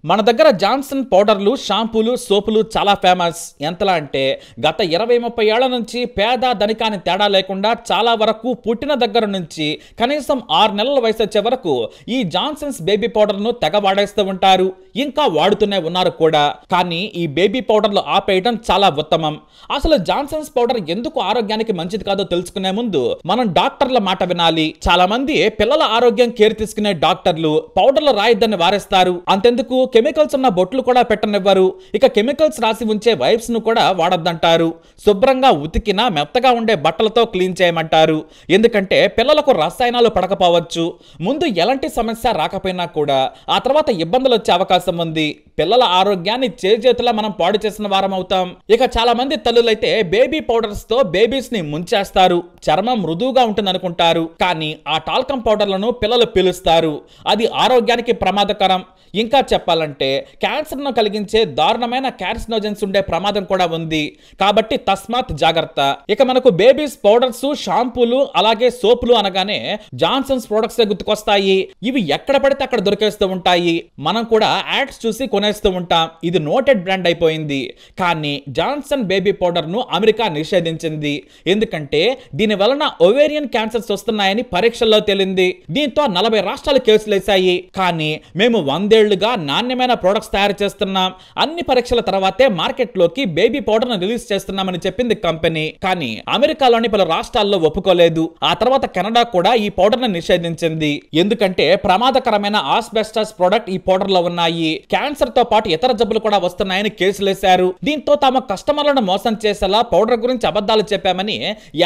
మన దగ్గర జాన్సన్ పౌడర్లు, షాంపూలు, సోపులు చాలా ఫేమస్. ఎంతలా అంటే గత 20-30 ఏళ్ల నుంచి పేద ధనికాని తేడా లేకుండా చాలా వరకు పుట్టిన దగ్గర నుంచి కనీసం 6 నెలల వయసు వచ్చే వరకు ఈ జాన్సన్స్ బేబీ పౌడర్ను తెగ వాడేస్తూ ఉంటారు. ఇంకా వాడుతూనే ఉన్నారు కూడా. కానీ ఈ బేబీ పౌడర్లు ఆపేయడం చాలా ఉత్తమం. అసలు జాన్సన్స్ పౌడర్ ఎందుకు ఆరోగ్యానికి మంచిది కాదో తెలుసుకునే ముందు మనం డాక్టర్ల మాట వినాలి. చాలా మంది పిల్లల ఆరోగ్యం కేర్ తీసుకునే డాక్టర్లు పౌడర్లు రాయిద్దని వారేస్తారు. అంతెందుకు కెమికల్స్ ఉన్న బొట్లు కూడా పెట్టనివ్వరు. ఇక కెమికల్స్ రాసి ఉంచే వైప్స్ ను కూడా వాడొద్దంటారు. శుభ్రంగా ఉతికిన మెత్తగా ఉండే బట్టలతో క్లీన్ చేయమంటారు. ఎందుకంటే పిల్లలకు రసాయనాలు పడకపోవచ్చు. ముందు ఎలాంటి సమస్య రాకపోయినా కూడా ఆ తర్వాత ఇబ్బందులు వచ్చే అవకాశం ఉంది. పిల్లల ఆరోగ్యాన్ని చేతులా మనం పాడు చేసిన వారం అవుతాం. ఇక చాలా మంది తల్లులైతే బేబీ పౌడర్స్ తో బేబీస్ ని ముంచేస్తారు. చర్మం మృదువుగా ఉంటుంది అనుకుంటారు. కానీ ఆ టాల్కమ్ పౌడర్లను పిల్లలు పీలుస్తారు. అది ఆరోగ్యానికి ప్రమాదకరం. ఇంకా చెప్పాలంటే క్యాన్సర్ ను కలిగించే దారుణమైన కార్సినోజన్స్ ఉండే ప్రమాదం కూడా ఉంది. కాబట్టి తస్మాత్ జాగ్రత్త. ఇక మనకు బేబీస్ పౌడర్స్, షాంపూలు అలాగే సోపులు అనగానే జాన్సన్స్ ప్రొడక్ట్స్ గుర్తుకొస్తాయి. ఇవి ఎక్కడ పడితే అక్కడ దొరికేస్తూ ఉంటాయి. మనం కూడా యాడ్స్ చూసి కొనేస్తూ ఉంటాం. ఇది నోటెడ్ బ్రాండ్ అయిపోయింది. కానీ జాన్సన్ బేబీ పౌడర్ ను అమెరికా నిషేధించింది. ఎందుకంటే దీని వలన ఓవేరియన్ క్యాన్సర్స్ వస్తున్నాయని పరీక్షల్లో తేలింది. దీంతో 40 రాష్ట్రాలు కేసులు వేశాయి. కానీ మేము 100 ఏళ్లుగా నాణ్యమైన ప్రొడక్ట్స్ తయారు చేస్తున్నాం. అన్ని పరీక్షల తర్వాతే మార్కెట్ లోకి బేబీ పౌడర్ ను రిలీజ్ చేస్తున్నామని చెప్పింది కంపెనీ. కానీ అమెరికాలోని పలు రాష్ట్రాల్లో ఒప్పుకోలేదు. ఆ తర్వాత కెనడా కూడా ఈ పౌడర్ ను నిషేధించింది. ఎందుకంటే ప్రమాదకరమైన ఆస్బెస్టాస్ ప్రొడక్ట్ ఈ పౌడర్ లో ఉన్నాయి. క్యాన్సర్ తో పాటు ఇతర జబ్బులు కూడా వస్తున్నాయని కేసులేశారు. దీంతో తమ కస్టమర్లను మోసం చేసేలా పౌడర్ గురించి అబద్ధాలు చెప్పామని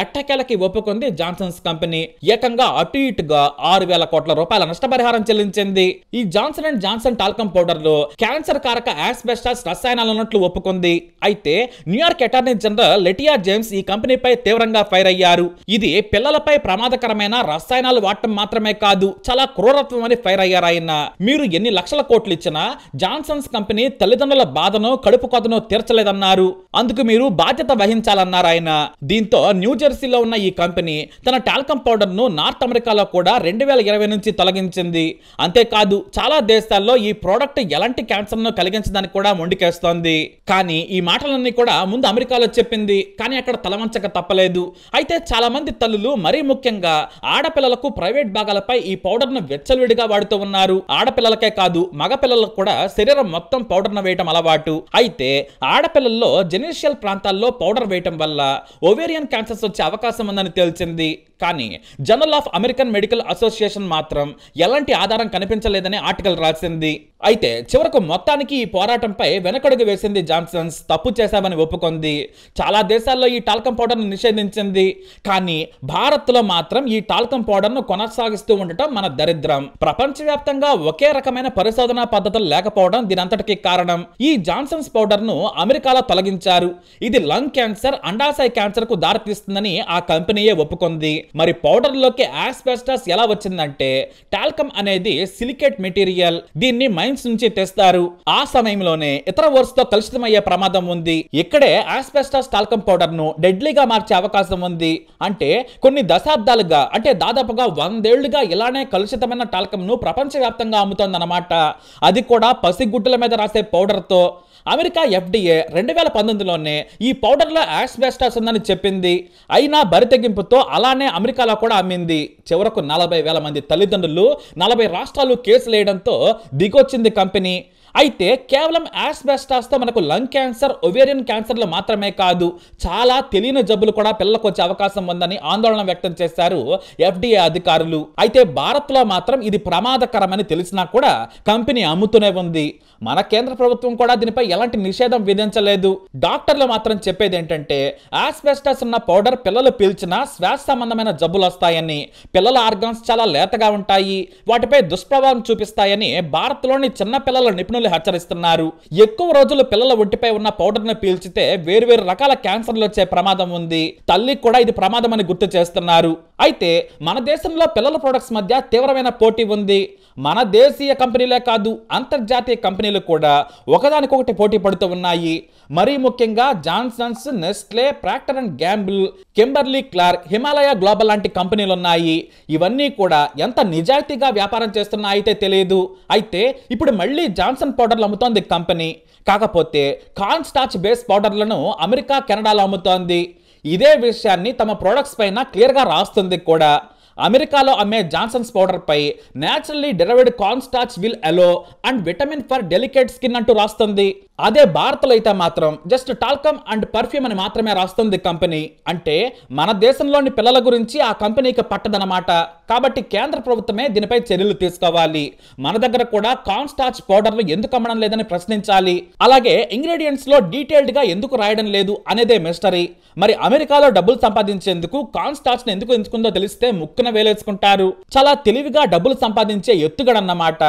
ఎట్టకేలకి ఒప్పుకుంది జాన్సన్స్ కంపెనీ. ఏకంగా అటు ఇటుగా 6,000 కోట్ల రూపాయల నష్టపరిహారం చెల్లించింది. ఈ Johnson and Johnson talcum powder లో క్యాన్సర్ కారక ఆస్బెస్టాస్ రసాయనాలు ఉన్నట్లు ఒప్పుకుంది. అయితే న్యూయార్క్ అటార్నీ జనరల్ లెటియా జేమ్స్ ఈ కంపెనీపై తీవ్రంగా ఫైర్ అయ్యారు. ఇది పిల్లలపై ప్రమాదకరమైన రసాయనాలు వాడటం మాత్రమే కాదు, చాలా క్రూరత్వం అని ఫైర్ అయ్యారు ఆయన. మీరు ఎన్ని లక్షల కోట్లు ఇచ్చినా జాన్సన్స్ కంపెనీ తల్లిదండ్రుల బాధను, కడుపు కోతను తీర్చలేదన్నారు. అందుకు మీరు బాధ్యత వహించాలన్నారు ఆయన. దీంతో న్యూజెర్సీలో ఉన్న ఈ కంపెనీ తన టాల్కమ్ పౌడర్ ను నార్త్ అమెరికాలో కూడా 2020 నుంచి తొలగించింది. అంతేకాదు చాలా దేశాల్లో ఈ ప్రోడక్ట్ ఎలాంటి క్యాన్సర్ ను కలిగించడానికి కూడా మొండికేస్తోంది. కానీ ఈ మాటలన్నీ కూడా ముందు అమెరికాలో చెప్పింది. కానీ అక్కడ తలవంచక తప్పలేదు. అయితే చాలా మంది తల్లులు, మరీ ముఖ్యంగా ఆడపిల్లలకు ప్రైవేట్ భాగాలపై ఈ పౌడర్ ను వెచ్చలవిడిగా వాడుతూ ఉన్నారు. ఆడపిల్లలకే కాదు మగ పిల్లలకు కూడా శరీరం మొత్తం పౌడర్ ను వేయటం అలవాటు. అయితే ఆడపిల్లల్లో జెనిషియల్ ప్రాంతాల్లో పౌడర్ వేయటం వల్ల ఓవేరియన్ క్యాన్సర్స్ వచ్చే అవకాశం ఉందని తేల్చింది. కానీ journal of American medical association మాత్రం ఎలాంటి ఆధారం కనిపించలేదని ఆర్టికల్ రాసింది. అయితే చివరకు మొత్తానికి ఈ పోరాటంపై వెనకడుగు వేసింది జాన్సన్స్. తప్పు చేశామని ఒప్పుకుంది. చాలా దేశాల్లో ఈ టాల్కమ్ పౌడర్ ను నిషేధించింది. కానీ భారత్ లో మాత్రం ఈ టాల్కమ్ పౌడర్ ను కొనసాగిస్తూ ఉండటం మన దరిద్రం. ప్రపంచవ్యాప్తంగా ఒకే రకమైన పరిశోధనా పద్ధతులు లేకపోవడం దీనంతటికి కారణం. ఈ జాన్సన్స్ పౌడర్ ను అమెరికాలో తొలగించారు. ఇది లంగ్ క్యాన్సర్, అండాశయ క్యాన్సర్ కు దారితీస్తుందని ఆ కంపెనీయే ఒప్పుకుంది. మరి పౌడర్ లోకి ఆస్బెస్టాస్ ఎలా వచ్చిందంటే టాల్కమ్ అనేది సిలికేట్ మెటీరియల్. దీన్ని మైన్స్ నుంచి తెస్తారు. ఆ సమయంలోనే ఇతర వర్స్ తో కలుషితమయ్యే ప్రమాదం ఉంది. ఇక్కడే ఆస్బెస్టాస్ టాల్కమ్ పౌడర్ ను డెడ్లీగా మార్చే అవకాశం ఉంది. అంటే కొన్ని దశాబ్దాలుగా, అంటే దాదాపుగా 100 ఏళ్లుగా ఇలానే కలుషితమైన టాల్కమ్ ను ప్రపంచవ్యాప్తంగా అమ్ముతోందన్నమాట. అది కూడా పసిగుడ్డుల మీద రాసే పౌడర్ తో. అమెరికా FDA 2019లోనే ఈ పౌడర్ లో ఆస్బెస్టాస్ ఉందని చెప్పింది. అయినా బరితెగింపుతో అలానే అమెరికాలో కూడా అమ్మింది. చివరకు 40,000 మంది తల్లిదండ్రులు, 40 రాష్ట్రాలు కేసులు వేయడంతో దిగొచ్చింది కంపెనీ. అయితే కేవలం ఆస్బెస్టాస్ తో మనకు లంగ్ క్యాన్సర్, ఓవేరియన్ క్యాన్సర్లు మాత్రమే కాదు, చాలా తెలియని జబ్బులు కూడా పిల్లలకు వచ్చే అవకాశం ఉందని ఆందోళన వ్యక్తం చేశారు FDA అధికారులు. అయితే భారత్ లో మాత్రం ఇది ప్రమాదకరమని తెలిసినా కూడా కంపెనీ అమ్ముతూనే ఉంది. మన కేంద్ర ప్రభుత్వం కూడా దీనిపై ఎలాంటి నిషేధం విధించలేదు. డాక్టర్లు మాత్రం చెప్పేది ఏంటంటే ఆస్బెస్టాస్ ఉన్న పౌడర్ పిల్లలు పీల్చినా శ్వాస సంబంధమైన జబ్బులు వస్తాయని, పిల్లల ఆర్గాన్స్ చాలా లేతగా ఉంటాయి, వాటిపై దుష్ప్రభావం చూపిస్తాయని భారత్ లోని చిన్న పిల్లల నిపుణులు హెచ్చరిస్తున్నారు. ఎక్కువ రోజులు పిల్లల ఒంటిపై ఉన్న పౌడర్ ను పీల్చితే వేర్వేరు రకాల క్యాన్సర్లు వచ్చే ప్రమాదం ఉంది. తల్లికి కూడా ఇది ప్రమాదం అని గుర్తు చేస్తున్నారు. అయితే మన దేశంలో పిల్లల ప్రొడక్ట్స్ మధ్య తీవ్రమైన పోటీ ఉంది. మన దేశీయ కంపెనీలే కాదు, అంతర్జాతీయ కంపెనీలు కూడా ఒకదానికొకటి పోటీ పడుతూ ఉన్నాయి. మరీ ముఖ్యంగా Johnson's, Nestle, Procter and Gamble, Kimberly Clark, Himalaya Global లాంటి కంపెనీలు ఉన్నాయి. ఇవన్నీ కూడా ఎంత నిజాయితీగా వ్యాపారం చేస్తున్నా అయితే తెలియదు. అయితే ఇప్పుడు మళ్ళీ జాన్సన్ పౌడర్లు అమ్ముతోంది కంపెనీ. కాకపోతే కార్న్ స్టార్చ్ బేస్ పౌడర్లను అమెరికా, కెనడాలో అమ్ముతోంది. ఇదే విషయాన్ని తమ ప్రొడక్ట్స్ పైన క్లియర్గా రాస్తుంది కూడా. అమెరికాలో అమ్మే జాన్సన్స్ పౌడర్ పై naturally derived corn starch with aloe and vitamin for delicate skin అంటూ రాస్తుంది. అదే భారత్లో అయితే మాత్రం జస్ట్ టాల్కమ్ అండ్ పర్ఫ్యూమ్ అని మాత్రమే రాస్తుంది కంపెనీ. అంటే మన దేశంలోని పిల్లల గురించి ఆ కంపెనీకి పట్టదనమాట. కాబట్టి కేంద్ర ప్రభుత్వమే దీనిపై చర్యలు తీసుకోవాలి. మన దగ్గర కూడా కార్న్ స్టార్చ్ పౌడర్లు ఎందుకు అమ్మడం లేదని ప్రశ్నించాలి. అలాగే ఇంగ్రీడియంట్స్ లో డీటెయిల్డ్ గా ఎందుకు రాయడం లేదు అనేదే మిస్టరీ. మరి అమెరికాలో డబ్బులు సంపాదించేందుకు కార్న్ స్టార్చ్ ని ఎందుకు ఎంచుకుందో తెలిస్తే ముక్కున వేలేసుకుంటారు. చాలా తెలివిగా డబ్బులు సంపాదించే ఎత్తుగడన్నమాట.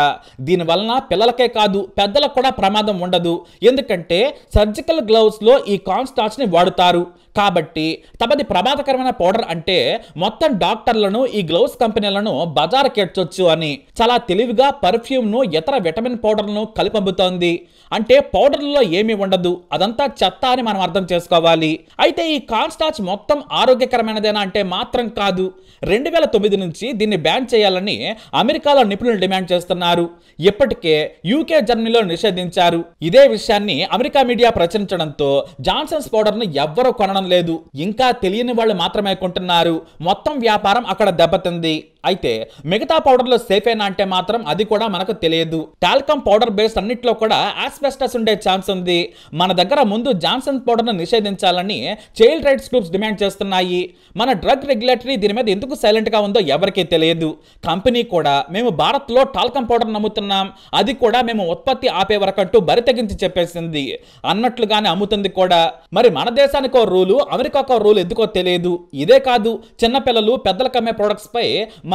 దీని వలన పిల్లలకే కాదు పెద్దలకు కూడా ప్రమాదం ఉండదు. ఎందుకంటే సర్జికల్ గ్లౌస్ లో ఈ కార్న్ స్టార్చ్ ని వాడుతారు. కాబట్టి తమది ప్రమాదకరమైన పౌడర్ అంటే మొత్తం డాక్టర్లను ఈ గ్లౌస్ కంపెనీలను బజారుకి ఎడ్చొచ్చు అని చాలా తెలివిగా పర్ఫ్యూమ్ ను ఇతర విటమిన్ పౌడర్లను కలిపి అమ్ముతోంది. అంటే పౌడర్లలో ఏమీ ఉండదు, అదంతా చెత్త అని మనం అర్థం చేసుకోవాలి. అయితే ఈ కార్న్ స్టార్చ్ మొత్తం ఆరోగ్యకరమైనదేనా అంటే మాత్రం కాదు. 2009 నుంచి దీన్ని బ్యాన్ చేయాలని అమెరికాలో నిపుణులు డిమాండ్ చేస్తున్నారు. ఇప్పటికే యూకే, జర్మనీలో నిషేధించారు. ఇదే విషయాన్ని అమెరికా మీడియా ప్రచురించడంతో జాన్సన్స్ పౌడర్ ను ఎవ్వరూ కొనడం లేదు. ఇంకా తెలియని వాళ్ళు మాత్రమే కొంటున్నారు. మొత్తం వ్యాపారం అక్కడ దెబ్బతింది. అయితే మిగతా పౌడర్లు సేఫేనా అంటే మాత్రం అది కూడా మనకు తెలియదు. టాల్కమ్ పౌడర్ బేస్ అన్నిట్లో కూడా ఆస్బెస్టస్ ఉండే ఛాన్స్ ఉంది. మన దగ్గర ముందు జాన్సన్ పౌడర్ ను నిషేధించాలని చైల్డ్ రైట్స్ గ్రూప్స్ డిమాండ్ చేస్తున్నాయి. మన డ్రగ్ రెగ్యులేటరీ దీని మీద ఎందుకు సైలెంట్ గా ఉందో ఎవరికీ తెలియదు. కంపెనీ కూడా మేము భారత్ లో టాల్కమ్ పౌడర్ నమ్ముతున్నాం, అది కూడా మేము ఉత్పత్తి ఆపే వరకంటూ బరితెగించి చెప్పేసింది. అన్నట్లుగానే అమ్ముతుంది కూడా. మరి మన దేశానికో రూలు, అమెరికాకో రూల్ ఎందుకో తెలియదు. ఇదే కాదు, చిన్నపిల్లలు పెద్దలకు అమ్మే ప్రొడక్ట్స్ పై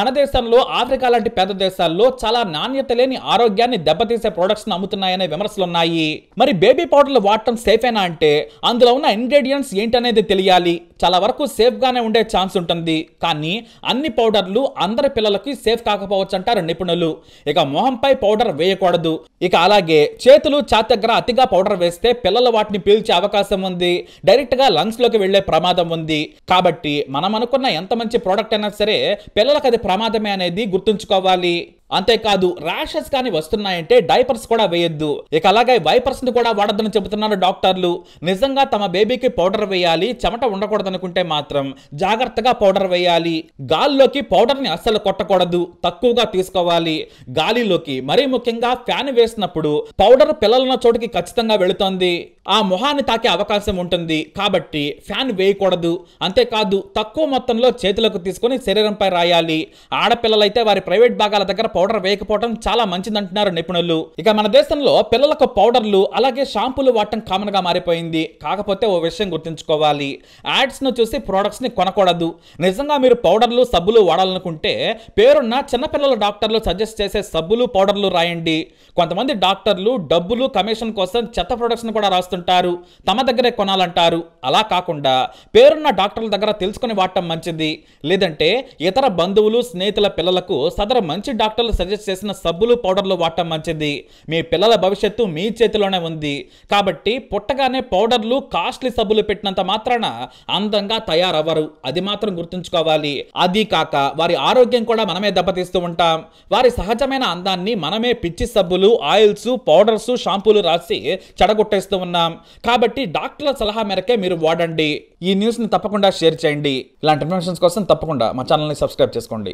మన దేశంలో, ఆఫ్రికా లాంటి పెద్ద దేశాల్లో చాలా నాణ్యత లేని ఆరోగ్యాన్ని దెబ్బతీసే ప్రొడక్ట్స్ అమ్ముతున్నాయనే విమర్శలు ఉన్నాయి. మరి బేబీ పౌడర్లు వాడటం సేఫేనా అంటే అందులో ఉన్న ఇంగ్రీడియంట్స్ ఏంటనేది తెలియాలి. చాలా వరకు సేఫ్ గానే ఉండే ఛాన్స్ ఉంటుంది. కానీ అన్ని పౌడర్లు అందరి పిల్లలకి సేఫ్ కాకపోవచ్చు అంటారు నిపుణులు. ఇక మొహంపై పౌడర్ వేయకూడదు. ఇక అలాగే చేతులు, ఛాతీ దగ్గర అతిగా పౌడర్ వేస్తే పిల్లలు వాటిని పీల్చే అవకాశం ఉంది. డైరెక్ట్ గా లంగ్స్ లోకి వెళ్లే ప్రమాదం ఉంది. కాబట్టి మనం అనుకున్న ఎంత మంచి ప్రోడక్ట్ అయినా సరే పిల్లలకు అది ప్రమాదమే అనేది గుర్తుంచుకోవాలి. అంతేకాదు ర్యాషెస్ కానీ వస్తున్నాయంటే డైపర్స్ కూడా వేయొద్దు. ఇక అలాగే వైపర్స్ ని కూడా వాడొద్దని చెబుతున్నారు డాక్టర్లు. నిజంగా తమ బేబీకి పౌడర్ వేయాలి, చెమట ఉండకూడదు అనుకుంటే మాత్రం జాగ్రత్తగా పౌడర్ వేయాలి. గాలిలోకి పౌడర్ ని అస్సలు కొట్టకూడదు, తక్కువగా తీసుకోవాలి. గాలిలోకి మరీ ముఖ్యంగా ఫ్యాన్ వేసినప్పుడు పౌడర్ పిల్లలున్న చోటుకి ఖచ్చితంగా వెళుతోంది, ఆ మొహాన్ని తాకే అవకాశం ఉంటుంది. కాబట్టి ఫ్యాన్ వేయకూడదు. అంతేకాదు తక్కువ మొత్తంలో చేతులకు తీసుకొని శరీరంపై రాయాలి. ఆడపిల్లలైతే వారి ప్రైవేట్ భాగాల దగ్గర పౌడర్ వేయకపోవడం చాలా మంచిదంటున్నారు నిపుణులు. ఇక మన దేశంలో పిల్లలకు పౌడర్లు అలాగే షాంపూలు వాడటం కామన్ గా మారిపోయింది. కాకపోతే ఓ విషయం గుర్తుంచుకోవాలి, యాడ్స్ ను చూసి ప్రొడక్ట్స్ ని కొనకూడదు. నిజంగా మీరు పౌడర్లు, సబ్బులు వాడాలనుకుంటే పేరున్న చిన్నపిల్లల డాక్టర్లు సజెస్ట్ చేసే సబ్బులు, పౌడర్లు రాయండి. కొంతమంది డాక్టర్లు డబ్బులు, కమిషన్ కోసం చెత్త ప్రొడక్ట్స్ ను కూడా రాస్తుంటారు, తమ దగ్గరే కొనాలంటారు. అలా కాకుండా పేరున్న డాక్టర్ల దగ్గర తెలుసుకుని వాడటం మంచిది. లేదంటే ఇతర బంధువులు, స్నేహితుల పిల్లలకు సదరు మంచి డాక్టర్లు సజెస్ట్ చేసిన సబ్బులు, పౌడర్లు వాడటం మంచిది. మీ పిల్లల భవిష్యత్తు మీ చేతిలోనే ఉంది. కాబట్టి పుట్టగానే పౌడర్లు, కాస్ట్లీ సబ్బులు పెట్టినంత మాత్రాన అందంగా తయారవ్వరు, అది మాత్రం గుర్తుంచుకోవాలి. అది కాక వారి ఆరోగ్యం కూడా మనమే దెబ్బతీస్తూ ఉంటాం. వారి సహజమైన అందాన్ని మనమే పిచ్చి సబ్బులు, ఆయిల్స్, పౌడర్స్, షాంపూలు రాసి చెడగొట్టేస్తూ ఉన్నాం. కాబట్టి డాక్టర్ల సలహా మేరకే మీరు వాడండి. ఈ న్యూస్ ని తప్పకుండా షేర్ చేయండి. ఇలాంటి ఇన్ఫర్మేషన్స్ కోసం తప్పకుండా మా ఛానల్ని సబ్స్క్రైబ్ చేసుకోండి.